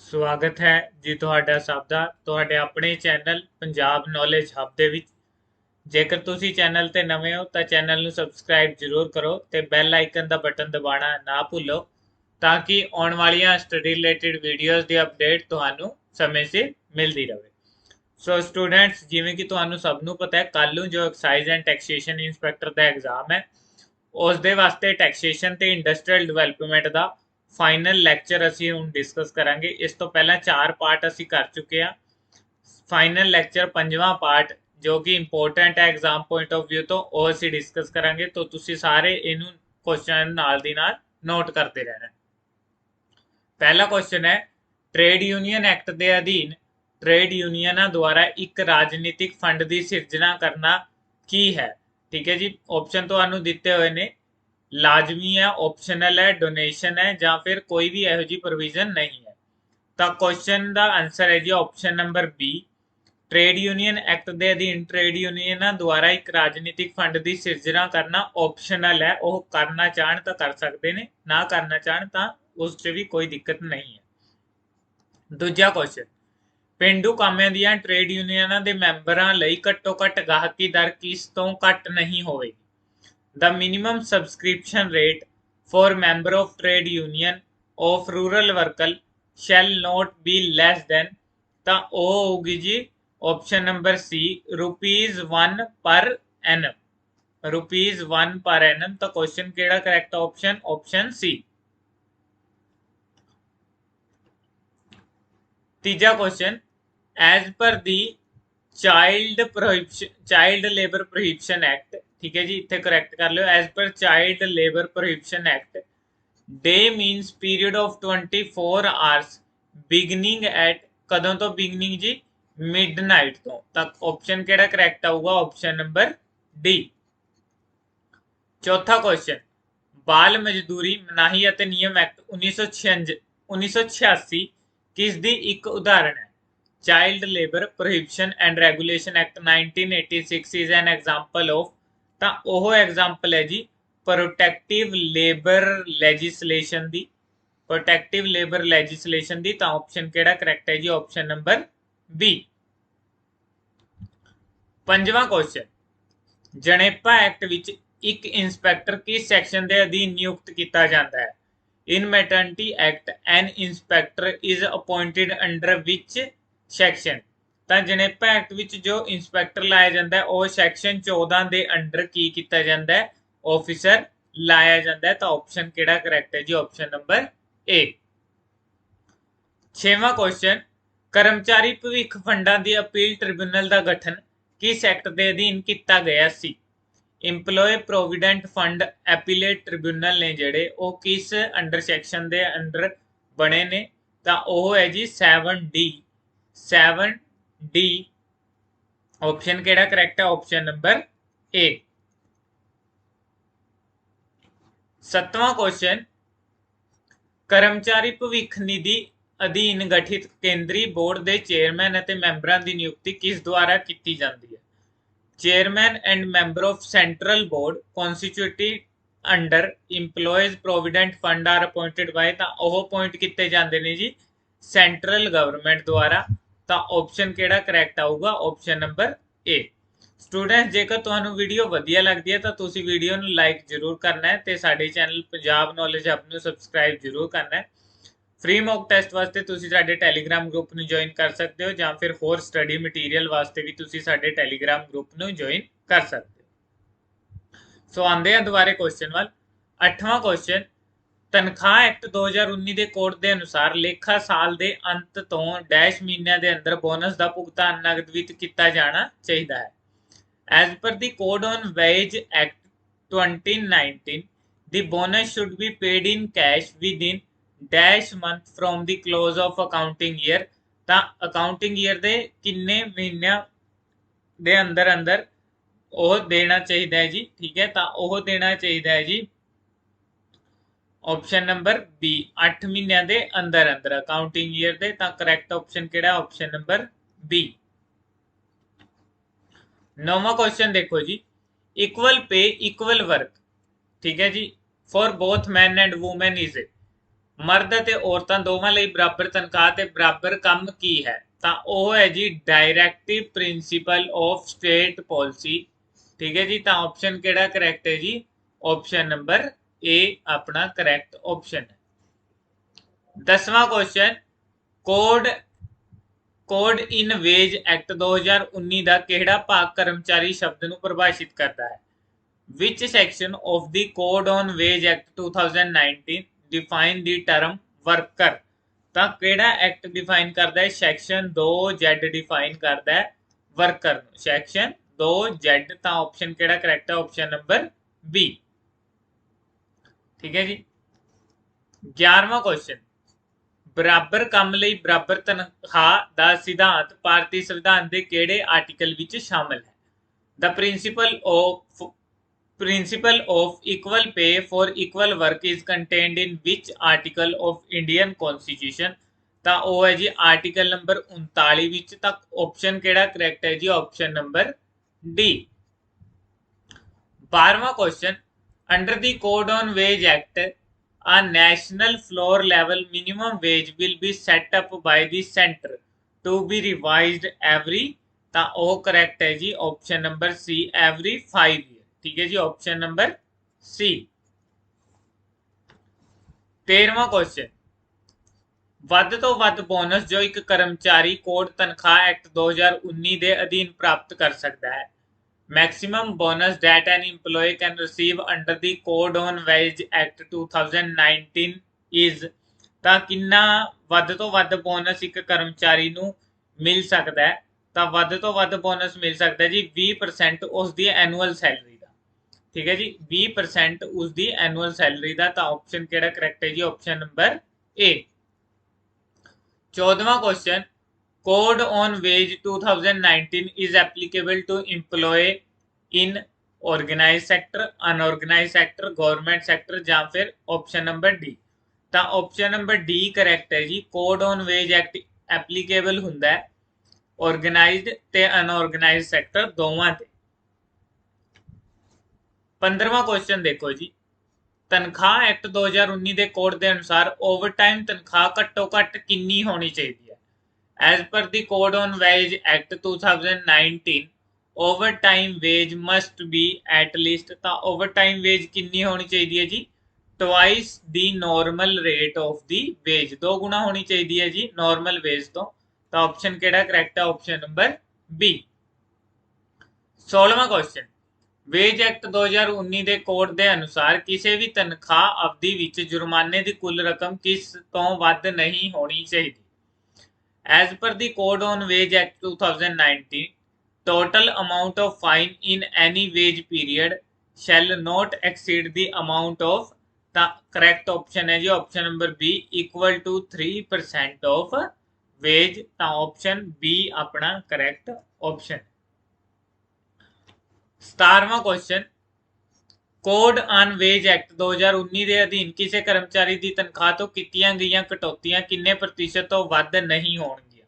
ਸਵਾਗਤ ਹੈ ਜੀ ਤੁਹਾਡਾ ਸਭ ਦਾ ਤੁਹਾਡੇ ਆਪਣੇ ਚੈਨਲ ਪੰਜਾਬ ਨੌਲੇਜ ਹੱਬ ਦੇ ਵਿੱਚ। ਜੇਕਰ ਤੁਸੀਂ ਚੈਨਲ ਤੇ ਨਵੇਂ ਹੋ ਤਾਂ ਚੈਨਲ ਨੂੰ ਸਬਸਕ੍ਰਾਈਬ ਜ਼ਰੂਰ ਕਰੋ ਤੇ ਬੈਲ ਆਈਕਨ ਦਾ ਬਟਨ ਦਬਾਉਣਾ ਨਾ ਭੁੱਲੋ ਤਾਂ ਕਿ ਆਉਣ ਵਾਲੀਆਂ ਸਟੱਡੀ ਰਿਲੇਟਡ ਵੀਡੀਓਜ਼ ਦੀ ਅਪਡੇਟ ਤੁਹਾਨੂੰ ਸਮੇਂ ਸਿਰ ਮਿਲਦੀ ਰਹੇ। ਸੋ ਸਟੂਡੈਂਟਸ, ਜਿਵੇਂ ਕਿ ਤੁਹਾਨੂੰ ਸਭ ਨੂੰ ਪਤਾ ਹੈ, ਕੱਲ ਨੂੰ ਜੋ excise and taxation inspector the exam ਹੈ ਉਸ ਦੇ ਵਾਸਤੇ ਟੈਕਸੇਸ਼ਨ ਤੇ ਇੰਡਸਟਰੀਅਲ ਡਿਵੈਲਪਮੈਂਟ ਦਾ ਫਾਈਨਲ ਲੈਕਚਰ ਅਸੀਂ ਹੁਣ ਡਿਸਕਸ ਕਰਾਂਗੇ। ਇਸ ਤੋਂ ਪਹਿਲਾਂ 4 ਪਾਰਟ ਅਸੀਂ ਕਰ ਚੁੱਕੇ ਹਾਂ। ਫਾਈਨਲ ਲੈਕਚਰ 5ਵਾਂ ਪਾਰਟ ਜੋ ਕਿ ਇੰਪੋਰਟੈਂਟ ਹੈ ਐਗਜ਼ਾਮ ਪੁਆਇੰਟ ਆਫ ਵਿਊ ਤੋਂ, ਉਹ ਅਸੀਂ ਡਿਸਕਸ ਕਰਾਂਗੇ। ਤਾਂ ਤੁਸੀਂ ਸਾਰੇ ਇਹਨੂੰ ਕੁਐਸਚਨ ਨਾਲ ਦੀ ਨਾਲ ਨੋਟ ਕਰਦੇ ਰਹਿਣਾ। ਪਹਿਲਾ ਕੁਐਸਚਨ ਹੈ, ਟ੍ਰੇਡ ਯੂਨੀਅਨ ਐਕਟ ਦੇ ਅਧੀਨ ਟ੍ਰੇਡ ਯੂਨੀਅਨਾਂ ਦੁਆਰਾ ਇੱਕ ਰਾਜਨੀਤਿਕ ਫੰਡ ਦੀ ਸਿਰਜਣਾ ਕਰਨਾ ਕੀ ਹੈ। ਠੀਕ ਹੈ ਜੀ, ਆਪਸ਼ਨ ਤੁਹਾਨੂੰ ਦਿੱਤੇ ਹੋਏ ਨੇ। ਲਾਜ਼ਮੀ ਹੈ, ਆਪਸ਼ਨਲ ਹੈ, ਡੋਨੇਸ਼ਨ ਹੈ ਜਾਂ ਫਿਰ ਕੋਈ ਵੀ ਇਹੋ ਜਿਹੀ ਪ੍ਰੋਵੀਜ਼ਨ ਨਹੀਂ ਹੈ। ਤਾਂ ਕੁਐਸਚਨ ਦਾ ਆਨਸਰ ਹੈ ਜੀ option number B. Trade union act ਦੇ ਅਧੀਨ ਟ੍ਰੇਡ ਯੂਨੀਅਨਾਂ ਦੁਆਰਾ ਇੱਕ ਰਾਜਨੀਤਿਕ ਫੰਡ ਦੀ ਸਿਰਜਣਾ ਕਰਨਾ ਆਪਸ਼ਨਲ ਹੈ। ਉਹ ਕਰਨਾ ਚਾਹਣ ਤਾਂ ਕਰ ਸਕਦੇ ਨੇ, ਨਾ ਕਰਨਾ ਚਾਹਣ ਤਾਂ ਉਸ 'ਚ ਵੀ ਕੋਈ ਦਿੱਕਤ ਨਹੀਂ ਹੈ। ਦੂਜਾ ਕੁਐਸਚਨ, ਪੇਂਡੂ ਕਾਮਿਆਂ ਦੀਆਂ ਟ੍ਰੇਡ ਯੂਨੀਅਨਾਂ ਦੇ ਮੈਂਬਰਾਂ ਲਈ ਘੱਟੋ ਘੱਟ ਗਾਹਕੀ ਦਰ ਕਿਸ ਤੋਂ ਘੱਟ ਨਹੀਂ ਹੋਵੇਗੀ। The minimum subscription rate for member of trade union of rural worker shall not be less than, ਤਾਂ ਉਹ ਹੋਊਗੀ ਜੀ ਆਪਸ਼ਨ ਨੰਬਰ ਸੀ, ₹1 ਪਰ ਐਨਮ। ₹1 ਪਰ ਐਨਮ। ਤਾਂ ਕੁਐਸਚਨ ਕਿਹੜਾ ਕਰੈਕਟ ਆਪਸ਼ਨ? ਆਪਸ਼ਨ ਸੀ। ਤੀਜਾ question, as per the child labour prohibition act. ਠੀਕ ਹੈ ਜੀ, ਇੱਥੇ ਕਰੈਕਟ ਕਰ ਲਿਓ। As per child labour prohibition act, day means period of 24 hours beginning at, ਕਦੋਂ ਤੋਂ ਬਿਗਨਿੰਗ ਜੀ? ਮਿਡਨਾਈਟ ਤੋਂ। ਤਾਂ ਆਪਸ਼ਨ ਕਿਹੜਾ ਕਰੈਕਟ ਆਊਗਾ? Option number D. ਚੌਥਾ ਕੁਐਸਚਨ, ਬਾਲ ਮਜ਼ਦੂਰੀ ਮਨਾਹੀ ਅਤੇ ਨਿਯਮ ਐਕਟ 1986 ਕਿਸ ਦੀ ਇੱਕ ਉਦਾਹਰਣ ਹੈ? Child labour prohibition and regulation act 1986 is an example of, ਤਾਂ ਉਹ ਐਗਜ਼ਾਮਪਲ ਹੈ ਜੀ ਪ੍ਰੋਟੈਕਟਿਵ ਲੇਬਰ ਲੈਜਿਸਲੇਸ਼ਨ ਦੀ। ਪ੍ਰੋਟੈਕਟਿਵ ਲੇਬਰ ਲੈਜਿਸਲੇਸ਼ਨ ਦੀ। ਤਾਂ ਆਪਸ਼ਨ ਕਿਹੜਾ ਕਰੈਕਟ ਹੈ ਜੀ? Option number B. ਪੰਜਵਾਂ ਕੁਐਸਚਨ, ਜਣੇਪਾ ਐਕਟ ਵਿੱਚ ਇੱਕ ਇੰਸਪੈਕਟਰ ਕਿਸ ਸੈਕਸ਼ਨ ਦੇ ਅਧੀਨ ਨਿਯੁਕਤ ਕੀਤਾ ਜਾਂਦਾ ਹੈ? In maternity act an inspector is appointed under which section. ਤਾਂ ਜਣੇਪਾ ਐਕਟ ਵਿੱਚ ਜੋ ਇੰਸਪੈਕਟਰ ਲਾਇਆ ਜਾਂਦਾ ਹੈ ਉਹ ਸੈਕਸ਼ਨ 14 ਦੇ ਅੰਡਰ ਕੀ ਕੀਤਾ ਜਾਂਦਾ ਹੈ? ਆਫਿਸਰ ਲਾਇਆ ਜਾਂਦਾ ਹੈ। ਤਾਂ ਆਪਸ਼ਨ ਕਿਹੜਾ ਕਰੈਕਟ ਹੈ ਜੀ? ਆਪਸ਼ਨ ਨੰਬਰ ਏ। ਛੇਵਾਂ ਕੁਐਸਚਨ, ਕਰਮਚਾਰੀ ਭਵਿੱਖ ਫੰਡਾਂ ਦੀ ਅਪੀਲ ਟ੍ਰਿਬਿਊਨਲ ਦਾ ਗਠਨ ਕਿਸ ਐਕਟ ਦੇ ਅਧੀਨ ਕੀਤਾ ਗਿਆ ਸੀ? ਇੰਪਲੋਏ ਪ੍ਰੋਵੀਡੈਂਟ ਫੰਡ ਐਪੀਲੇਟ ਟ੍ਰਿਬਿਊਨਲ ਨੇ ਜਿਹੜੇ, ਉਹ ਕਿਸ ਅੰਡਰ ਸੈਕਸ਼ਨ ਦੇ ਅੰਡਰ ਬਣੇ ਨੇ? ਤਾਂ ਉਹ ਹੈ ਜੀ 7D। 7D। ਆਪਸ਼ਨ ਕਿਹੜਾ ਕਰੈਕਟ ਹੈ? ਆਪਸ਼ਨ ਨੰਬਰ ਏ। ਸੱਤਵਾਂ ਕੁਐਸਚਨ, ਕਰਮਚਾਰੀ ਭਵਿੱਖ ਨਿਧੀ ਅਧੀਨ ਗਠਿਤ ਕੇਂਦਰੀ ਬੋਰਡ ਦੇ ਚੇਅਰਮੈਨ ਅਤੇ ਮੈਂਬਰਾਂ ਦੀ ਨਿਯੁਕਤੀ ਕਿਸ ਦੁਆਰਾ ਕੀਤੀ ਜਾਂਦੀ ਹੈ? Chairman and member of central board constituted under employees provident fund are appointed by, ਤਾਂ ਉਹ ਅਪੁਆਇੰਟ ਕੀਤੇ ਜਾਂਦੇ ਨੇ ਜੀ ਸੈਂਟਰਲ ਗਵਰਨਮੈਂਟ ਦੁਆਰਾ। ਤਾਂ ਆਪਸ਼ਨ ਕਿਹੜਾ ਕਰੈਕਟ ਆਊਗਾ? ਆਪਸ਼ਨ ਨੰਬਰ ਏ। ਸਟੂਡੈਂਟਸ, ਜੇਕਰ ਤੁਹਾਨੂੰ ਵੀਡੀਓ ਵਧੀਆ ਲੱਗਦੀ ਹੈ ਤਾਂ ਤੁਸੀਂ ਵੀਡੀਓ ਨੂੰ ਲਾਈਕ ਜ਼ਰੂਰ ਕਰਨਾ ਹੈ ਤੇ ਸਾਡੇ ਚੈਨਲ ਪੰਜਾਬ ਨੌਲੇਜ ਹੱਬ ਨੂੰ ਸਬਸਕ੍ਰਾਈਬ ਜ਼ਰੂਰ ਕਰਨਾ ਹੈ। ਫ੍ਰੀ ਮੌਕ ਟੈਸਟ ਵਾਸਤੇ ਤੁਸੀਂ ਸਾਡੇ ਟੈਲੀਗ੍ਰਾਮ ਗਰੁੱਪ ਨੂੰ ਜੁਆਇਨ ਕਰ ਸਕਦੇ ਹੋ ਜਾਂ ਫਿਰ ਹੋਰ ਸਟੱਡੀ ਮਟੀਰੀਅਲ ਵਾਸਤੇ ਵੀ ਤੁਸੀਂ ਸਾਡੇ ਟੈਲੀਗ੍ਰਾਮ ਗਰੁੱਪ ਨੂੰ ਜੁਆਇਨ ਕਰ ਸਕਦੇ ਹੋ। ਸੋ ਆਉਂਦੇ ਹਾਂ ਦੁਬਾਰੇ ਕੁਐਸਚਨ ਵੱਲ। 8ਵਾਂ ਕੁਐਸਚਨ, ਤਨਖਾਹ ਐਕਟ 2019 ਦੇ ਕੋਡ ਦੇ ਅਨੁਸਾਰ ਲੇਖਾ ਸਾਲ ਦੇ ਅੰਤ ਤੋਂ ਡੈਸ਼ ਮਹੀਨਿਆਂ ਦੇ ਅੰਦਰ ਬੋਨਸ ਦਾ ਭੁਗਤਾਨ ਨਗਦ ਵਿੱਚ ਕੀਤਾ ਜਾਣਾ ਚਾਹੀਦਾ ਹੈ। As per the Code on Wage Act 2019, the bonus should be paid in cash within dash month from the close of accounting year। ਤਾਂ accounting year ਦੇ ਕਿੰਨੇ ਮਹੀਨਿਆਂ ਦੇ ਅੰਦਰ ਅੰਦਰ ਉਹ ਦੇਣਾ ਚਾਹੀਦਾ ਹੈ ਜੀ? ਠੀਕ ਹੈ, ਤਾਂ ਉਹ ਦੇਣਾ ਚਾਹੀਦਾ ਹੈ ਜੀ ਆਪਸ਼ਨ ਨੰਬਰ ਬੀ, 8 ਮਹੀਨਿਆਂ ਦੇ ਅੰਦਰ ਅੰਦਰ ਅਕਾਊਂਟਿੰਗ ਈਅਰ ਦੇ। ਤਾਂ ਕਰੈਕਟ ਆਪਸ਼ਨ ਕਿਹੜਾ? Option number B. 9ਵਾਂ ਕੁਐਸਚਨ ਦੇਖੋ ਜੀ, ਇਕੁਅਲ ਪੇ ਇਕੁਅਲ ਵਰਕ, ਠੀਕ ਹੈ ਜੀ, for both man and women is ਮਰਦ ਅਤੇ ਔਰਤਾਂ ਦੋਵਾਂ ਲਈ ਬਰਾਬਰ ਤਨਖਾਹ ਤੇ ਬਰਾਬਰ ਕੰਮ ਕੀ ਹੈ? ਤਾਂ ਉਹ ਹੈ ਜੀ directive principal of state policy. ਠੀਕ ਹੈ ਜੀ, ਤਾਂ ਆਪਸ਼ਨ ਕਿਹੜਾ ਕਰੈਕਟ ਹੈ ਜੀ? ਆਪਸ਼ਨ ਨੰਬਰ ਏ ਆਪਣਾ ਕਰੈਕਟ ਆਪਸ਼ਨ ਹੈ। 10ਵਾਂ question, code code in wage act 2019 ਦਾ ਕਿਹੜਾ ਭਾਗ ਕਰਮਚਾਰੀ ਸ਼ਬਦ ਨੂੰ ਪਰਿਭਾਸ਼ਿਤ ਕਰਦਾ ਹੈ? Which section of the code on wage act 2019 define the term worker? ਤਾਂ ਕਿਹੜਾ ਐਕਟ ਡਿਫਾਈਨ ਕਰਦਾ ਹੈ? ਸੈਕਸ਼ਨ 2Z ਡਿਫਾਈਨ ਕਰਦਾ ਹੈ ਵਰਕਰ ਨੂੰ, ਸੈਕਸ਼ਨ 2Z। ਤਾਂ ਆਪਸ਼ਨ ਕਿਹੜਾ ਕਰੈਕਟ ਹੈ? Option number B. ਠੀਕ ਹੈ ਜੀ। 11ਵਾਂ ਕੁਐਸਚਨ, ਬਰਾਬਰ ਕੰਮ ਲਈ ਬਰਾਬਰ ਤਨਖਾਹ ਦਾ ਸਿਧਾਂਤ ਭਾਰਤੀ ਸੰਵਿਧਾਨ ਦੇ ਕਿਹੜੇ ਆਰਟੀਕਲ ਵਿੱਚ ਸ਼ਾਮਲ ਹੈ? The principle of equal pay for equal work is contained in which article of Indian Constitution? ਤਾਂ ਉਹ ਹੈ ਜੀ ਆਰਟੀਕਲ ਨੰਬਰ 39 ਵਿੱਚ। ਤਾਂ ਆਪਸ਼ਨ ਕਿਹੜਾ ਕਰੈਕਟ ਹੈ ਜੀ? Option number D. 12ਵਾਂ question, under the code on wage act a national floor level minimum wage will be set up by the center to be revised every? ਤਾਂ ਉਹ correct ਹੈ ਜੀ ਆਪਸ਼ਨ ਨੰਬਰ ਸੀ, every 5 year। ਠੀਕ ਹੈ ਜੀ, option number ਸੀ। 13ਵਾਂ question, ਵੱਧ ਤੋਂ ਵੱਧ ਬੋਨਸ ਜੋ ਇੱਕ ਕਰਮਚਾਰੀ ਕੋਡ ਤਨਖਾਹ ਐਕਟ 2019 ਦੇ ਅਧੀਨ ਪ੍ਰਾਪਤ ਕਰ ਸਕਦਾ ਹੈ। Maximum bonus that an employee can receive under the code on wage act 2019 is? ਤਾਂ ਕਿੰਨਾ ਵੱਧ ਤੋਂ ਵੱਧ ਬੋਨਸ ਇੱਕ ਕਰਮਚਾਰੀ ਨੂੰ ਮਿਲ ਸਕਦਾ ਹੈ? ਤਾਂ ਵੱਧ ਤੋਂ ਵੱਧ ਬੋਨਸ ਮਿਲ ਸਕਦਾ ਜੀ 20% ਉਸ ਦੀ ਐਨੂਅਲ ਸੈਲਰੀ ਦਾ। ਠੀਕ ਹੈ ਜੀ, 20% ਉਸ ਦੀ ਐਨੂਅਲ ਸੈਲਰੀ ਦਾ। ਤਾਂ ਆਪਸ਼ਨ ਕਿਹੜਾ ਕਰੈਕਟ ਹੈ ਜੀ? Option number A. 14ਵਾਂ question, Code on Wage 2019 is applicable to employee in organized sector, unorganized sector, government sector ਜਾਂ ਫਿਰ ਆਪਸ਼ਨ ਨੰਬਰ ਡੀ? ਤਾਂ ਆਪਸ਼ਨ ਨੰਬਰ ਡੀ ਕਰੈਕਟ ਹੈ ਜੀ। Code on wage act applicable ਹੁੰਦਾ ਹੈ ਆਰਗੇਨਾਈਜ਼ਡ ਤੇ ਅਨਆਰਗੇਨਾਈਜ਼ਡ sector ਦੋਵਾਂ ਤੇ। 15ਵਾਂ ਕੁਐਸਚਨ ਦੇਖੋ ਜੀ, ਤਨਖਾਹ ਐਕਟ 2019 ਦੇ ਕੋਡ ਦੇ ਅਨੁਸਾਰ ਓਵਰਟਾਈਮ ਤਨਖਾਹ ਘੱਟੋ ਘੱਟ ਕਿੰਨੀ ਹੋਣੀ ਚਾਹੀਦੀ ਹੈ? As per the code on wage act 2019 overtime wage must be at least? ਤਾਂ ਓਵਰਟਾਈਮ ਵੇਜ ਕਿੰਨੀ ਹੋਣੀ ਚਾਹੀਦੀ ਹੈ ਜੀ? Twice the normal rate of the wage, 2 ਗੁਣਾ ਹੋਣੀ ਚਾਹੀਦੀ ਹੈ ਜੀ ਨੋਰਮਲ ਵੇਜ ਤੋਂ। ਤਾਂ ਆਪਸ਼ਨ ਕਿਹੜਾ ਕਰੈਕਟ ਹੈ? Option number B. 16ਵਾਂ ਕੁਐਸਚਨ, ਵੇਜ ਐਕਟ 2019 ਦੇ ਕੋਡ ਦੇ ਅਨੁਸਾਰ ਕਿਸੇ ਵੀ ਤਨਖਾਹ ਅਵਧੀ ਵਿੱਚ ਜੁਰਮਾਨੇ ਦੀ ਕੁੱਲ ਰਕਮ ਕਿਸ ਤੋਂ ਵੱਧ ਨਹੀਂ ਹੋਣੀ ਚਾਹੀਦੀ? As per the code on wage act 2019 total amount of fine in any wage period shall not exceed the amount of? ਤਾਂ ਕਰੈਕਟ ਆਪਸ਼ਨ ਹੈ ਜੀ option number B, equal to 3% of wage. ਤਾਂ ਆਪਸ਼ਨ ਬੀ ਆਪਣਾ correct option. 17ਵਾਂ question, code on wage act 2019 ਦੇ ਅਧੀਨ ਕਿਸੇ ਕਰਮਚਾਰੀ ਦੀ ਤਨਖਾਹ ਤੋਂ ਕੀਤੀਆਂ ਗਈਆਂ ਕਟੌਤੀਆਂ ਕਿੰਨੇ ਪ੍ਰਤੀਸ਼ਤ ਤੋਂ ਵੱਧ ਨਹੀਂ ਹੋਣਗੀਆਂ?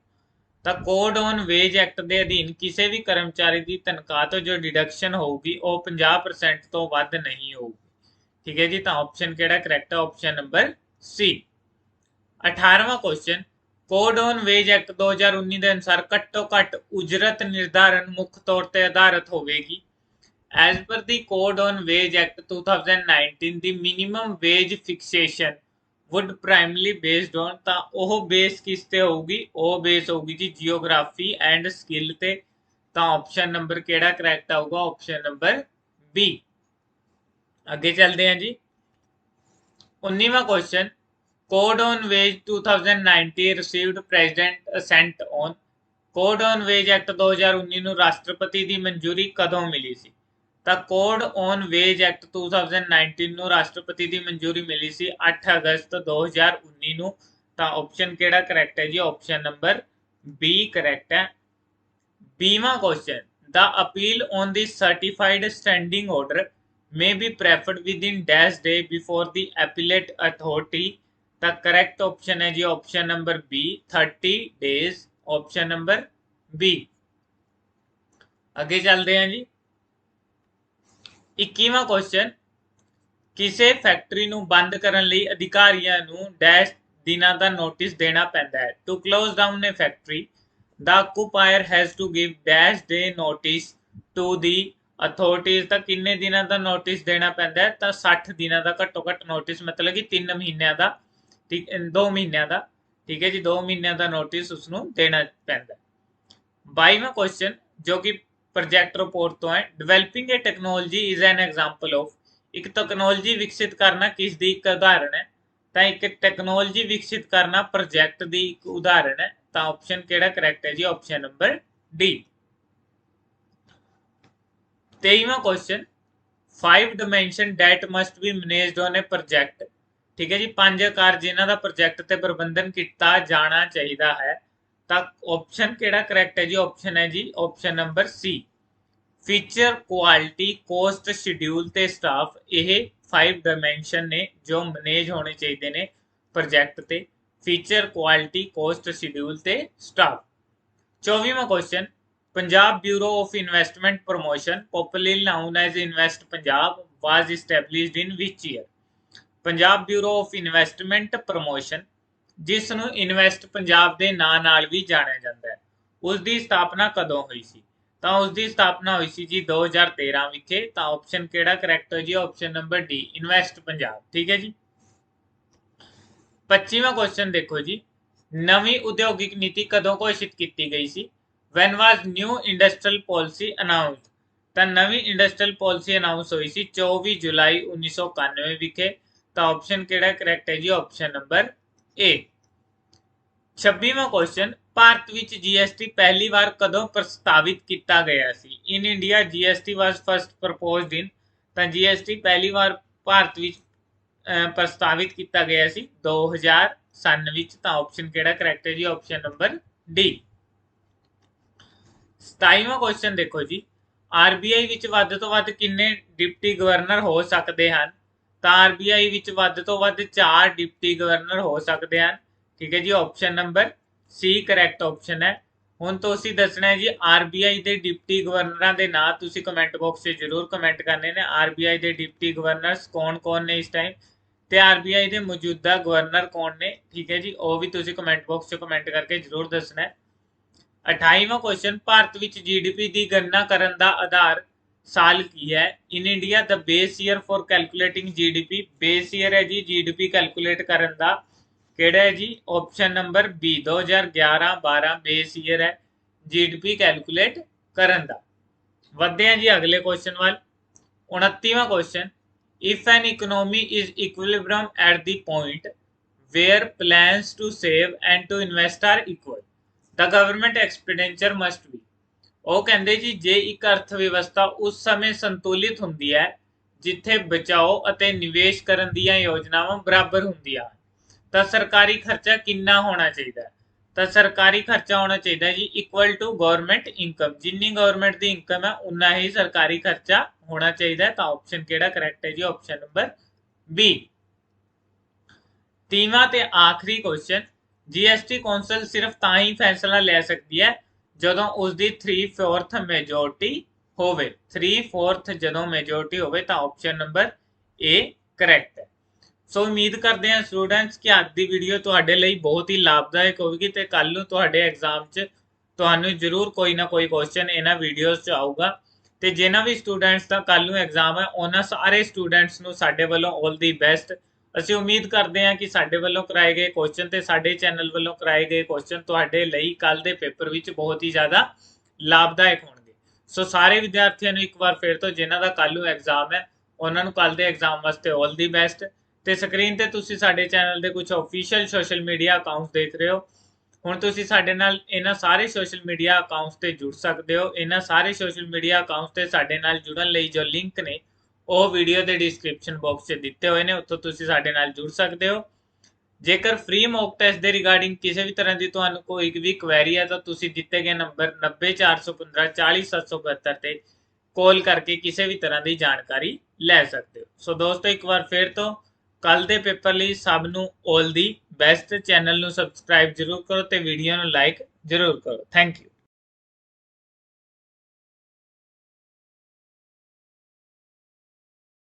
ਤਾਂ ਕੋਡ ਔਨ ਵੇਜ ਐਕਟ ਦੇ ਅਧੀਨ ਕਿਸੇ ਵੀ ਕਰਮਚਾਰੀ ਦੀ ਤਨਖਾਹ ਤੋਂ ਜੋ ਡਿਡਕਸ਼ਨ ਹੋਊਗੀ ਉਹ 50% ਤੋਂ ਵੱਧ ਨਹੀਂ ਹੋਊਗੀ। ਠੀਕ ਹੈ ਜੀ, ਤਾਂ ਆਪਸ਼ਨ ਕਿਹੜਾ ਕਰੈਕਟ ਹੈ? Option number C. 18ਵਾਂ question, code on wage act 2019 ਦੇ ਅਨੁਸਾਰ ਘੱਟੋ ਘੱਟ ਉਜਰਤ ਨਿਰਧਾਰਨ ਮੁੱਖ ਤੌਰ ਤੇ ਆਧਾਰਿਤ ਹੋਵੇਗੀ। As per the code on wage act 2019 the minimum wage fixation would primarily based on? ਤਾਂ ਉਹ ਬੇਸ ਕਿਸ ਤੇ ਹੋਊਗੀ? ਉਹ ਬੇਸ ਹੋਊਗੀ ਜੀ ਜੀਓਗ੍ਰਾਫੀ ਐਂਡ ਸਕਿੱਲ ਤੇ। ਤਾਂ ਆਪਸ਼ਨ ਨੰਬਰ ਕਿਹੜਾ ਕਰੈਕਟ ਆਊਗਾ? Option number B. ਅੱਗੇ ਚੱਲਦੇ ਹਾਂ ਜੀ। 19ਵਾਂ question, code on wage 2019 received president assent on? Code on wage act 2019 ਨੂੰ ਰਾਸ਼ਟਰਪਤੀ ਦੀ ਮਨਜ਼ੂਰੀ ਕਦੋਂ ਮਿਲੀ ਸੀ? ਤਾਂ ਕੋਡ ਔਨ ਵੇਜ ਐਕਟ 2019 ਨੂੰ ਰਾਸ਼ਟਰਪਤੀ ਦੀ ਮਨਜ਼ੂਰੀ ਮਿਲੀ ਸੀ 8 ਅਗਸਤ 2019 ਨੂੰ। ਤਾਂ ਆਪਸ਼ਨ ਕਿਹੜਾ ਕਰੈਕਟ ਹੈ ਜੀ? ਆਪਸ਼ਨ ਨੰਬਰ ਬੀ ਕਰੈਕਟ ਹੈ। 20ਵਾਂ question, the appeal on the certified standing order may be preferred within dash day before the appellate authority? ਤਾਂ ਕਰੈਕਟ ਆਪਸ਼ਨ ਹੈ ਜੀ option number B 30 days। Option number B. ਅੱਗੇ ਚੱਲਦੇ ਹਾਂ ਜੀ। 21ਵਾਂ question, ਕਿਸੇ ਫੈਕਟਰੀ ਨੂੰ ਬੰਦ ਕਰਨ ਲਈ ਅਧਿਕਾਰੀਆਂ ਨੂੰ ਡੈਸ਼ ਦਿਨਾਂ ਦਾ ਨੋਟਿਸ ਦੇਣਾ ਪੈਂਦਾ ਹੈ। To close down a factory the occupier has to give dash day notice to the authorities। ਤਾਂ ਕਿੰਨੇ ਦਿਨਾਂ ਦਾ ਨੋਟਿਸ ਦੇਣਾ ਪੈਂਦਾ ਹੈ? ਤਾਂ 60 ਦਿਨਾਂ ਦਾ ਘੱਟੋ ਘੱਟ ਨੋਟਿਸ, ਮਤਲਬ ਕਿ 3 ਮਹੀਨਿਆਂ ਦਾ, 2 ਮਹੀਨਿਆਂ ਦਾ, ਠੀਕ ਹੈ ਜੀ, 2 ਮਹੀਨਿਆਂ ਦਾ ਨੋਟਿਸ ਉਸਨੂੰ ਦੇਣਾ ਪੈਂਦਾ। 22ਵਾਂ ਕੁਐਸਚਨ ਜੋ ਕਿ ਪ੍ਰੋਜੈਕਟ ਰਿਪੋਰਟ ਤੋਂ ਹੈ, developing A technology is an example of. ਇੱਕ ਟੈਕਨੋਲੋਜੀ ਵਿਕਸਿਤ ਕਰਨਾ ਕਿਸ ਦੀ ਇੱਕ ਉਦਾਹਰਣ ਹੈ? ਤਾਂ ਇੱਕ ਟੈਕਨੋਲੋਜੀ ਵਿਕਸਿਤ ਕਰਨਾ ਪ੍ਰੋਜੈਕਟ ਦੀ ਇੱਕ ਉਦਾਹਰਣ ਹੈ। ਤਾਂ ਆਪਸ਼ਨ ਕਿਹੜਾ ਕਰੈਕਟ ਹੈ ਜੀ? Option number D. 23ਵਾਂ question, 5 dimension that must be managed on a project. ਠੀਕ ਹੈ ਜੀ, 5 ਆਕਾਰ ਜਿਨ੍ਹਾਂ ਦਾ ਪ੍ਰੋਜੈਕਟ ਤੇ ਪ੍ਰਬੰਧਨ ਕੀਤਾ ਜਾਣਾ ਚਾਹੀਦਾ ਹੈ। ਤਾਂ ਆਪਸ਼ਨ ਕਿਹੜਾ ਕਰੈਕਟ ਹੈ ਜੀ? ਆਪਸ਼ਨ ਹੈ ਜੀ ਆਪਸ਼ਨ ਨੰਬਰ ਸੀ। ਫੀਚਰ, ਕੁਆਲਿਟੀ, ਕੋਸਟ, ਸ਼ਡਿਊਲ ਤੇ ਸਟਾਫ, ਇਹ 5 ਡਾਈਮੈਂਸ਼ਨ ਨੇ ਜੋ ਮੈਨੇਜ ਹੋਣੇ ਚਾਹੀਦੇ ਨੇ ਪ੍ਰੋਜੈਕਟ ਤੇ। ਫੀਚਰ, ਕੁਆਲਿਟੀ, ਕੋਸਟ, ਸ਼ਡਿਊਲ ਤੇ ਸਟਾਫ। 24ਵਾਂ question, Punjab bureau of investment promotion popularly known as invest Punjab was established in which year. Punjab bureau of investment promotion, ਜਿਸ ਨੂੰ ਇਨਵੈਸਟ ਪੰਜਾਬ ਦੇ ਨਾਂ ਨਾਲ ਵੀ ਜਾਣਿਆ ਜਾਂਦਾ ਹੈ, ਉਸ ਦੀ ਸਥਾਪਨਾ ਕਦੋਂ ਹੋਈ ਸੀ? ਤਾਂ ਉਸ ਦੀ ਸਥਾਪਨਾ ਹੋਈ ਸੀ ਜੀ 2013 ਵਿਖੇ। ਤਾਂ ਆਪਸ਼ਨ ਕਿਹੜਾ ਕਰੈਕਟ ਹੈ ਜੀ? Option number D, invest Punjab. ਠੀਕ ਹੈ ਜੀ। 25ਵਾਂ ਕੁਐਸਚਨ ਦੇਖੋ ਜੀ, ਨਵੀਂ ਉਦਯੋਗਿਕ ਨੀਤੀ ਕਦੋਂ ਘੋਸ਼ਿਤ ਕੀਤੀ ਗਈ ਸੀ? ਵੈਨ ਵਾਜ਼ ਨਿਊ ਇੰਡਸਟਰੀਅਲ ਪਾਲਿਸੀ ਅਨਾਊਂਸਡ। ਤਾਂ ਨਵੀਂ ਇੰਡਸਟਰੀਅਲ ਪਾਲਿਸੀ ਅਨਾਊਂਸ ਹੋਈ ਸੀ 24 ਜੁਲਾਈ 1991 ਵਿਖੇ। ਤਾਂ ਆਪਸ਼ਨ ਕਿਹੜਾ ਕਰੈਕਟ ਹੈ ਜੀ? Option number A. 26ਵਾਂ ਕੁਐਸਚਨ, ਭਾਰਤ ਵਿੱਚ ਜੀਐਸਟੀ ਪਹਿਲੀ ਵਾਰ ਕਦੋਂ ਪ੍ਰਸਤਾਵਿਤ ਕੀਤਾ ਗਿਆ ਸੀ? In India GST was first proposed in. ਤਾਂ ਜੀਐਸਟੀ ਪਹਿਲੀ ਵਾਰ ਭਾਰਤ ਵਿੱਚ ਪ੍ਰਸਤਾਵਿਤ ਕੀਤਾ ਗਿਆ ਸੀ 2003 ਵਿੱਚ। ਤਾਂ ਆਪਸ਼ਨ ਕਿਹੜਾ ਕਰੈਕਟ ਹੈ ਜੀ? Option number D. 27ਵਾਂ ਕੁਐਸਚਨ ਦੇਖੋ ਜੀ, ਆਰਬੀਆਈ ਵਿੱਚ ਵੱਧ ਤੋਂ ਵੱਧ ਕਿੰਨੇ ਡਿਪਟੀ ਗਵਰਨਰ ਹੋ ਸਕਦੇ ਹਨ? ਤਾਂ ਆਰਬੀਆਈ ਵਿੱਚ ਵੱਧ ਤੋਂ ਵੱਧ 4 ਡਿਪਟੀ ਗਵਰਨਰ ਹੋ ਸਕਦੇ ਹਨ। ਠੀਕ ਹੈ ਜੀ, ਆਪਸ਼ਨ ਨੰਬਰ ਸੀ ਕਰੈਕਟ ਆਪਸ਼ਨ ਹੈ। ਹੁਣ ਤੁਸੀਂ ਦੱਸਣਾ ਹੈ ਜੀ ਆਰਬੀਆਈ ਦੇ ਡਿਪਟੀ ਗਵਰਨਰਾਂ ਦੇ ਨਾਂ ਤੁਸੀਂ ਕਮੈਂਟ ਬਾਕਸ 'ਚ ਜ਼ਰੂਰ ਕਮੈਂਟ ਕਰਨੇ ਨੇ। ਆਰਬੀਆਈ ਦੇ ਡਿਪਟੀ ਗਵਰਨਰਸ ਕੌਣ ਨੇ ਇਸ ਟਾਈਮ, ਤੇ ਆਰਬੀਆਈ ਦੇ ਮੌਜੂਦਾ ਗਵਰਨਰ ਕੌਣ ਨੇ? ਠੀਕ ਹੈ ਜੀ, ਉਹ ਵੀ ਤੁਸੀਂ ਕਮੈਂਟ ਬਾਕਸ 'ਚ ਕਮੈਂਟ ਕਰਕੇ ਜ਼ਰੂਰ ਦੱਸਣਾ ਹੈ। 28ਵਾਂ ਕੁਐਸਚਨ, ਭਾਰਤ ਵਿੱਚ ਜੀਡੀਪੀ ਦੀ ਗਣਨਾ ਕਰਨ ਦਾ ਆਧਾਰ ਸਾਲ ਕੀ ਹੈ? In India the base year for calculating GDP, base year ਹੈ ਜੀ ਜੀਡੀਪੀ ਕੈਲਕੂਲੇਟ ਕਰਨ ਦਾ, ਕਿਹੜਾ ਹੈ ਜੀ? Option number B, 2011-12 base year ਹੈ ਜੀਡੀਪੀ ਕੈਲਕੂਲੇਟ ਕਰਨ ਦਾ। ਵਧਦੇ ਹਾਂ ਜੀ ਅਗਲੇ ਕੁਐਸਚਨ ਵੱਲ। 29ਵਾਂ question, if an economy is equilibrium at the point where plans to save and to invest are equal, the government expenditure must be। ਉਹ ਕਹਿੰਦੇ ਜੀ ਜੇ ਇੱਕ ਅਰਥ ਵਿਵਸਥਾ ਉਸ ਸਮੇਂ ਸੰਤੁਲਿਤ ਹੁੰਦੀ ਹੈ ਜਿੱਥੇ ਬਚਾਓ ਅਤੇ ਨਿਵੇਸ਼ ਕਰਨ ਦੀਆਂ ਯੋਜਨਾਵਾਂ ਬਰਾਬਰ ਹੁੰਦੀਆਂ ਤਾਂ ਸਰਕਾਰੀ ਖਰਚਾ ਕਿੰਨਾ ਹੋਣਾ ਚਾਹੀਦਾ ਹੈ? ਤਾਂ ਸਰਕਾਰੀ ਖਰਚਾ ਹੋਣਾ ਚਾਹੀਦਾ ਜੀ ਇਕੁਅਲ ਟੂ ਗਵਰਨਮੈਂਟ ਇਨਕਮ। ਜਿੰਨੀ ਗਵਰਨਮੈਂਟ ਦੀ ਇਨਕਮ ਹੈ ਉਨਾ ਹੀ ਸਰਕਾਰੀ ਖਰਚਾ ਹੋਣਾ ਚਾਹੀਦਾ ਹੈ। ਤਾਂ ਆਪਸ਼ਨ ਕਿਹੜਾ ਕਰੈਕਟ ਹੈ ਜੀ? Option number B. 30ਵਾਂ ਤੇ ਆਖਰੀ ਕੁਐਸਚਨ, ਜੀਐਸਟੀ ਕੌਂਸਲ ਸਿਰਫ ਤਾਂ ਹੀ ਫੈਸਲਾ ਲੈ ਸਕਦੀ ਹੈ ਜਦੋਂ ਉਸਦੀ 3/4 ਮੈਜੋਰਟੀ ਹੋਵੇ। 3/4 ਜਦੋਂ ਮੈਜੋਰਟੀ ਹੋਵੇ। ਤਾਂ ਆਪਸ਼ਨ ਨੰਬਰ ਏ ਕਰੈਕਟ ਹੈ। ਸੋ ਉਮੀਦ ਕਰਦੇ ਹਾਂ ਸਟੂਡੈਂਟਸ ਕਿ ਅੱਜ ਦੀ ਵੀਡੀਓ ਤੁਹਾਡੇ ਲਈ ਬਹੁਤ ਹੀ ਲਾਭਦਾਇਕ ਹੋਵੇਗੀ ਤੇ ਕੱਲ ਨੂੰ ਤੁਹਾਡੇ ਐਗਜ਼ਾਮ 'ਚ ਤੁਹਾਨੂੰ ਜ਼ਰੂਰ ਕੋਈ ਨਾ ਕੋਈ ਕੁਐਸਚਨ ਇਹਨਾਂ ਵੀਡੀਓਜ਼ 'ਚ ਆਊਗਾ। ਤੇ ਜਿਨ੍ਹਾਂ ਵੀ ਸਟੂਡੈਂਟਸ ਦਾ ਕੱਲ ਨੂੰ ਐਗਜ਼ਾਮ ਹੈ ਉਹਨਾਂ ਸਾਰੇ ਸਟੂਡੈਂਟਸ ਨੂੰ ਸਾਡੇ ਵੱਲੋਂ ਆਲ ਦੀ ਬੈਸਟ। ਅਸੀਂ ਉਮੀਦ ਕਰਦੇ ਹਾਂ ਕਿ ਸਾਡੇ ਵੱਲੋਂ ਕਰਾਏ ਗਏ ਕੁਐਸਚਨ ਤੇ ਸਾਡੇ ਚੈਨਲ ਵੱਲੋਂ ਕਰਾਏ ਗਏ ਕੁਐਸਚਨ ਤੁਹਾਡੇ ਲਈ ਕੱਲ ਦੇ ਪੇਪਰ ਵਿੱਚ ਬਹੁਤ ਹੀ ਜ਼ਿਆਦਾ ਲਾਭਦਾਇਕ ਹੋਣਗੇ। ਸੋ ਸਾਰੇ ਵਿਦਿਆਰਥੀਆਂ ਨੂੰ ਇੱਕ ਵਾਰ ਫਿਰ ਤੋਂ ਜਿਨ੍ਹਾਂ ਦਾ ਕੱਲ ਨੂੰ ਐਗਜ਼ਾਮ ਹੈ ਉਹਨਾਂ ਨੂੰ ਕੱਲ ਦੇ ਐਗਜ਼ਾਮ ਵਾਸਤੇ ਆਲ ਦੀ ਬੈਸਟ। ਤੇ ਸਕਰੀਨ ਤੇ ਤੁਸੀਂ ਸਾਡੇ ਚੈਨਲ ਦੇ ਕੁਝ ਆਫੀਸ਼ੀਅਲ ਸੋਸ਼ਲ ਮੀਡੀਆ ਅਕਾਊਂਟਸ ਦੇਖ ਰਹੇ ਹੋ। ਹੁਣ ਤੁਸੀਂ ਸਾਡੇ ਨਾਲ ਇਹਨਾਂ ਸਾਰੇ ਸੋਸ਼ਲ ਮੀਡੀਆ ਅਕਾਊਂਟਸ ਤੇ ਜੁੜ ਸਕਦੇ ਹੋ। ਇਹਨਾਂ ਸਾਰੇ ਸੋਸ਼ਲ ਮੀਡੀਆ ਅਕਾਊਂਟਸ ਤੇ ਸਾਡੇ ਨਾਲ ਜੁੜਨ ਲਈ ਜੋ ਲਿੰਕ ਨੇ ਉਹ ਵੀਡੀਓ ਦੇ ਡਿਸਕ੍ਰਿਪਸ਼ਨ ਬਾਕਸ 'ਚ ਦਿੱਤੇ ਹੋਏ ਨੇ, ਉੱਥੋਂ ਤੁਸੀਂ ਸਾਡੇ ਨਾਲ ਜੁੜ ਸਕਦੇ ਹੋ। ਜੇਕਰ ਫ੍ਰੀ ਮੌਕ ਟੈਸਟ ਦੇ ਰਿਗਾਰਡਿੰਗ ਕਿਸੇ ਵੀ ਤਰ੍ਹਾਂ ਦੀ ਤੁਹਾਨੂੰ ਕੋਈ ਵੀ ਕੁਐਰੀ ਹੈ ਤਾਂ ਤੁਸੀਂ ਦਿੱਤੇ ਗਏ ਨੰਬਰ 904154 40772 ਤੇ ਕਾਲ ਕਰਕੇ ਕਿਸੇ ਵੀ ਤਰ੍ਹਾਂ ਦੀ ਜਾਣਕਾਰੀ ਲੈ ਸਕਦੇ ਹੋ। ਸੋ ਦੋਸਤੋ ਇੱਕ ਵਾਰ ਫਿਰ ਤੋਂ ਕੱਲ ਦੇ ਪੇਪਰ ਲਈ ਸਭ ਨੂੰ ਆਲ ਦੀ ਬੈਸਟ। ਚੈਨਲ ਨੂੰ ਸਬਸਕ੍ਰਾਈਬ ਜ਼ਰੂਰ ਕਰੋ ਤੇ ਵੀਡੀਓ ਨੂੰ ਲਾਈਕ ਜ਼ਰੂਰ ਕਰੋ। Thank you.